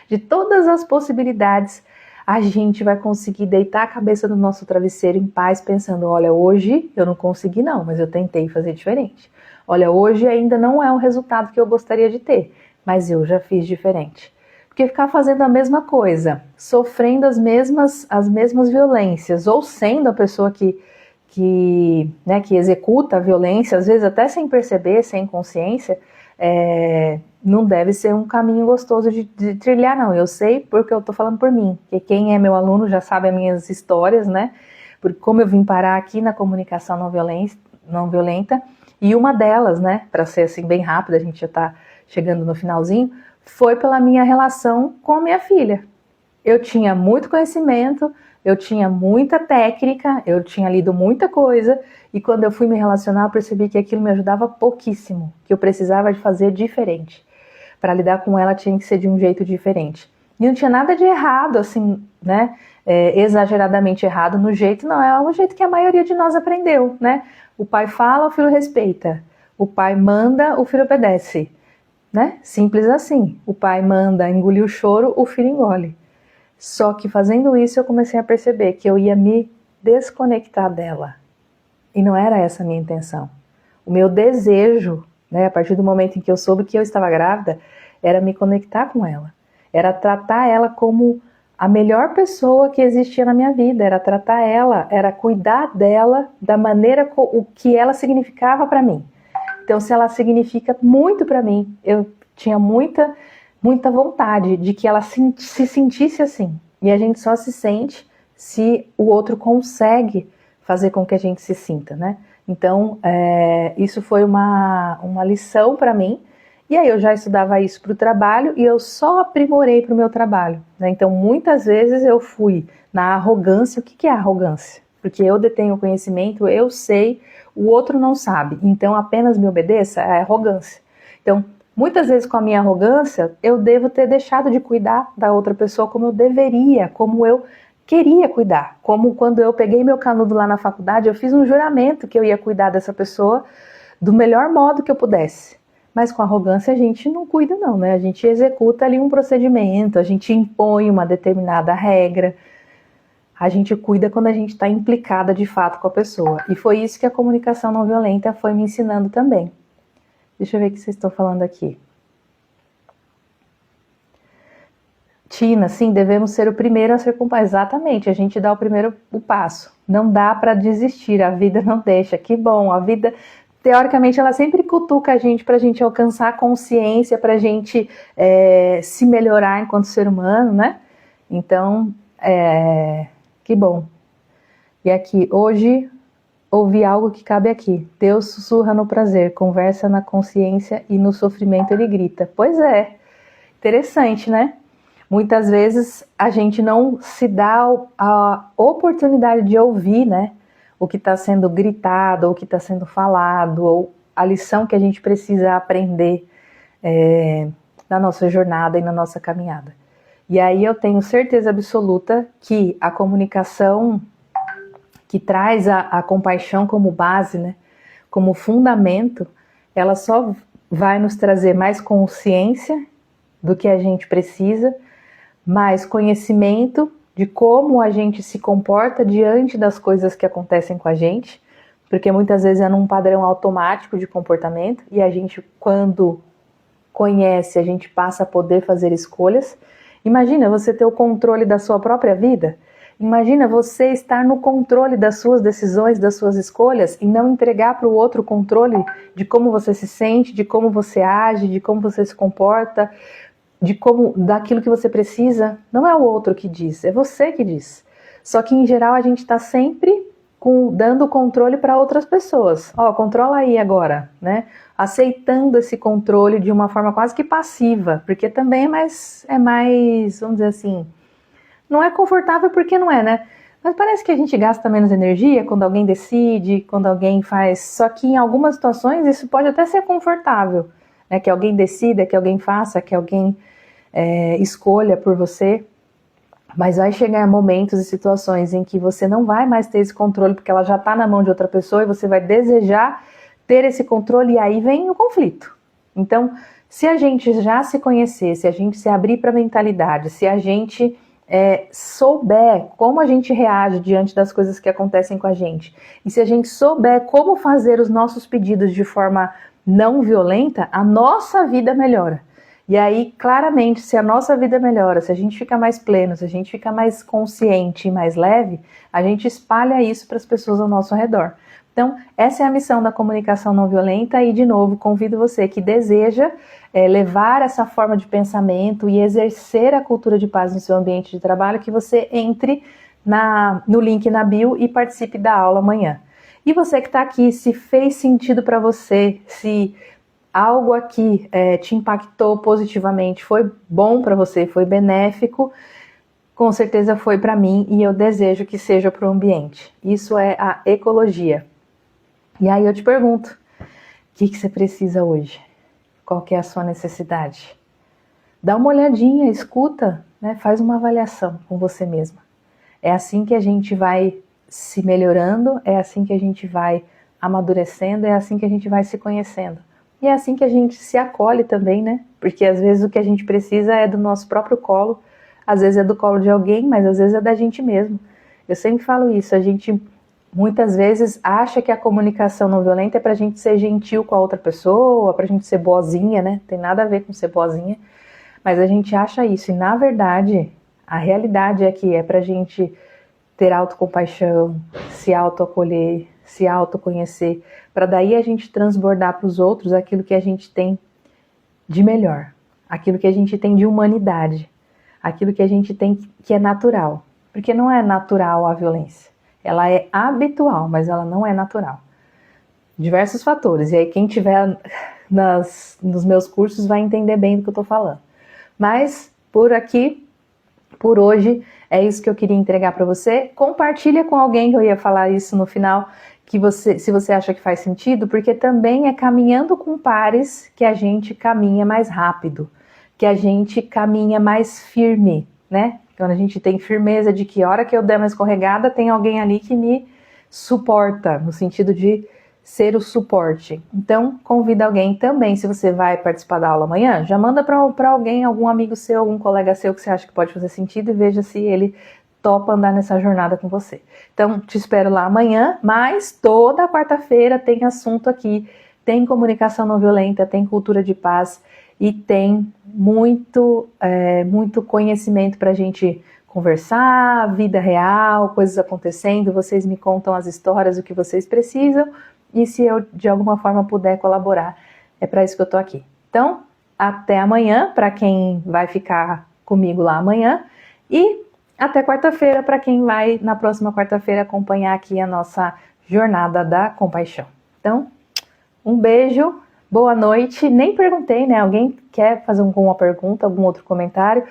de todas as possibilidades, a gente vai conseguir deitar a cabeça no nosso travesseiro em paz, pensando, olha, hoje eu não consegui não, mas eu tentei fazer diferente. Olha, hoje ainda não é o resultado que eu gostaria de ter, mas eu já fiz diferente. Porque ficar fazendo a mesma coisa, sofrendo as mesmas violências, ou sendo a pessoa que executa a violência, às vezes até sem perceber, sem consciência, não deve ser um caminho gostoso de trilhar, não. Eu sei porque eu tô falando por mim, que quem é meu aluno já sabe as minhas histórias, né? Porque como eu vim parar aqui na comunicação não violenta, e uma delas, né, para ser assim bem rápida, a gente já tá chegando no finalzinho, foi pela minha relação com a minha filha. Eu tinha muito conhecimento, eu tinha muita técnica, eu tinha lido muita coisa, e quando eu fui me relacionar, eu percebi que aquilo me ajudava pouquíssimo, que eu precisava de fazer diferente. Para lidar com ela tinha que ser de um jeito diferente. E não tinha nada de errado, assim, né? Exageradamente errado no jeito, não, é o jeito que a maioria de nós aprendeu, né? O pai fala, o filho respeita. O pai manda, o filho obedece. Né? Simples assim. O pai manda engolir o choro, o filho engole. Só que fazendo isso eu comecei a perceber que eu ia me desconectar dela. E não era essa a minha intenção. O meu desejo, né, a partir do momento em que eu soube que eu estava grávida, era me conectar com ela. Era tratar ela como a melhor pessoa que existia na minha vida. Era tratar ela, era cuidar dela da maneira o que ela significava para mim. Então, se ela significa muito para mim, eu tinha muita vontade de que ela se sentisse assim. E a gente só se sente se o outro consegue fazer com que a gente se sinta, né? Então, isso foi uma lição para mim. E aí eu já estudava isso para o trabalho e eu só aprimorei para o meu trabalho, né? Então, muitas vezes eu fui na arrogância. O que é arrogância? Porque eu detenho o conhecimento, eu sei, o outro não sabe, então apenas me obedeça, é arrogância. Então, muitas vezes com a minha arrogância, eu devo ter deixado de cuidar da outra pessoa como eu deveria, como eu queria cuidar. Como quando eu peguei meu canudo lá na faculdade, eu fiz um juramento que eu ia cuidar dessa pessoa do melhor modo que eu pudesse. Mas com arrogância a gente não cuida não, né? A gente executa ali um procedimento, a gente impõe uma determinada regra. A gente cuida quando a gente está implicada de fato com a pessoa. E foi isso que a comunicação não violenta foi me ensinando também. Deixa eu ver o que vocês estão falando aqui. Tina, sim, devemos ser o primeiro a ser compaixão. Exatamente, a gente dá o passo. Não dá para desistir, a vida não deixa. Que bom, a vida, teoricamente, ela sempre cutuca a gente para a gente alcançar a consciência, para a gente se melhorar enquanto ser humano, né? Então, que bom. E aqui, hoje, ouvi algo que cabe aqui. Deus sussurra no prazer, conversa na consciência e no sofrimento ele grita. Pois é, interessante, né? Muitas vezes a gente não se dá a oportunidade de ouvir, né? O que está sendo gritado, ou o que está sendo falado, ou a lição que a gente precisa aprender na nossa jornada e na nossa caminhada. E aí eu tenho certeza absoluta que a comunicação que traz a compaixão como base, né, como fundamento, ela só vai nos trazer mais consciência do que a gente precisa, mais conhecimento de como a gente se comporta diante das coisas que acontecem com a gente, porque muitas vezes é num padrão automático de comportamento, e a gente, quando conhece, a gente passa a poder fazer escolhas. Imagina você ter o controle da sua própria vida. Imagina você estar no controle das suas decisões, das suas escolhas, e não entregar para o outro o controle de como você se sente, de como você age, de como você se comporta. daquilo que você precisa, não é o outro que diz, é você que diz. Só que em geral a gente está sempre dando controle para outras pessoas. Controla aí agora, né? Aceitando esse controle de uma forma quase que passiva, porque também é mais, vamos dizer assim, não é confortável porque não é, né? Mas parece que a gente gasta menos energia quando alguém decide, quando alguém faz. Só que em algumas situações isso pode até ser confortável, né? Que alguém decida, que alguém faça, que alguém escolha por você. Mas vai chegar momentos e situações em que você não vai mais ter esse controle porque ela já está na mão de outra pessoa e você vai desejar ter esse controle e aí vem o conflito. Então, se a gente já se conhecer, se a gente se abrir para a mentalidade, se a gente souber como a gente reage diante das coisas que acontecem com a gente, e se a gente souber como fazer os nossos pedidos de forma não violenta, a nossa vida melhora. E aí, claramente, se a nossa vida melhora, se a gente fica mais pleno, se a gente fica mais consciente e mais leve, a gente espalha isso para as pessoas ao nosso redor. Então, essa é a missão da comunicação não violenta e, de novo, convido você que deseja levar essa forma de pensamento e exercer a cultura de paz no seu ambiente de trabalho, que você entre no link na bio e participe da aula amanhã. E você que está aqui, se fez sentido para você, se algo aqui te impactou positivamente, foi bom para você, foi benéfico, com certeza foi para mim e eu desejo que seja para o ambiente. Isso é a ecologia. E aí eu te pergunto, o que você precisa hoje? Qual que é a sua necessidade? Dá uma olhadinha, escuta, né? Faz uma avaliação com você mesma. É assim que a gente vai se melhorando, é assim que a gente vai amadurecendo, é assim que a gente vai se conhecendo. E é assim que a gente se acolhe também, né? Porque às vezes o que a gente precisa é do nosso próprio colo, às vezes é do colo de alguém, mas às vezes é da gente mesmo. Eu sempre falo isso, a gente muitas vezes acha que a comunicação não violenta é pra gente ser gentil com a outra pessoa, pra gente ser boazinha, né? Tem nada a ver com ser boazinha, mas a gente acha isso. E na verdade, a realidade é que é pra gente ter autocompaixão, se autoacolher, se autoconhecer, para daí a gente transbordar para os outros aquilo que a gente tem de melhor, aquilo que a gente tem de humanidade, aquilo que a gente tem que é natural, porque não é natural a violência, ela é habitual, mas ela não é natural. Diversos fatores, e aí quem tiver nos meus cursos vai entender bem do que eu estou falando. Mas por aqui, por hoje, é isso que eu queria entregar para você. Compartilha com alguém, que eu ia falar isso no final, se você acha que faz sentido, porque também é caminhando com pares que a gente caminha mais rápido, que a gente caminha mais firme, né? Quando a gente tem firmeza de que a hora que eu der uma escorregada, tem alguém ali que me suporta, no sentido de ser o suporte. Então, convida alguém também, se você vai participar da aula amanhã, já manda para alguém, algum amigo seu, algum colega seu que você acha que pode fazer sentido e veja se ele topa andar nessa jornada com você. Então, te espero lá amanhã, mas toda quarta-feira tem assunto aqui, tem comunicação não violenta, tem cultura de paz e tem muito conhecimento para a gente conversar, vida real, coisas acontecendo, vocês me contam as histórias, o que vocês precisam, e se eu de alguma forma puder colaborar, é para isso que eu tô aqui. Então, até amanhã, para quem vai ficar comigo lá amanhã, e até quarta-feira, para quem vai na próxima quarta-feira acompanhar aqui a nossa jornada da compaixão. Então, um beijo, boa noite. Nem perguntei, né? Alguém quer fazer alguma pergunta, algum outro comentário?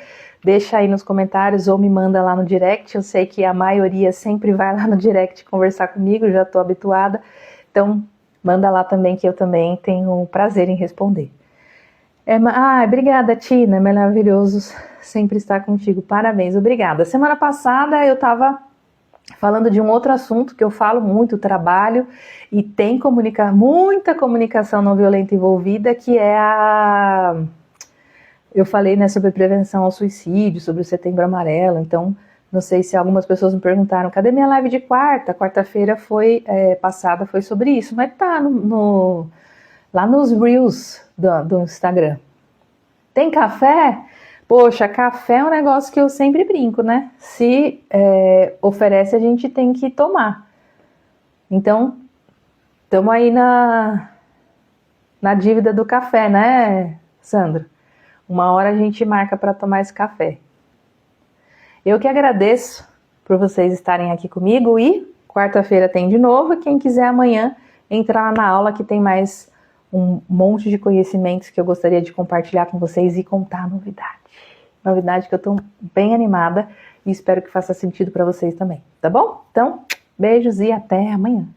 Deixa aí nos comentários ou me manda lá no direct. Eu sei que a maioria sempre vai lá no direct conversar comigo, já estou habituada. Então, manda lá também, que eu também tenho um prazer em responder. Obrigada, Tina, é maravilhoso sempre estar contigo, parabéns, obrigada. Semana passada eu estava falando de um outro assunto que eu falo muito, trabalho, e tem muita comunicação não violenta envolvida, que é eu falei, né, sobre prevenção ao suicídio, sobre o Setembro Amarelo, então não sei se algumas pessoas me perguntaram, cadê minha live de quarta? Quarta-feira passada foi sobre isso, mas tá lá nos Reels do Instagram. Tem café? Poxa, café é um negócio que eu sempre brinco, né? Se oferece, a gente tem que tomar. Então, estamos aí na dívida do café, né, Sandro? Uma hora a gente marca para tomar esse café. Eu que agradeço por vocês estarem aqui comigo e quarta-feira tem de novo. E quem quiser amanhã entrar na aula que tem mais um monte de conhecimentos que eu gostaria de compartilhar com vocês e contar novidade. Novidade que eu estou bem animada e espero que faça sentido para vocês também, tá bom? Então, beijos e até amanhã.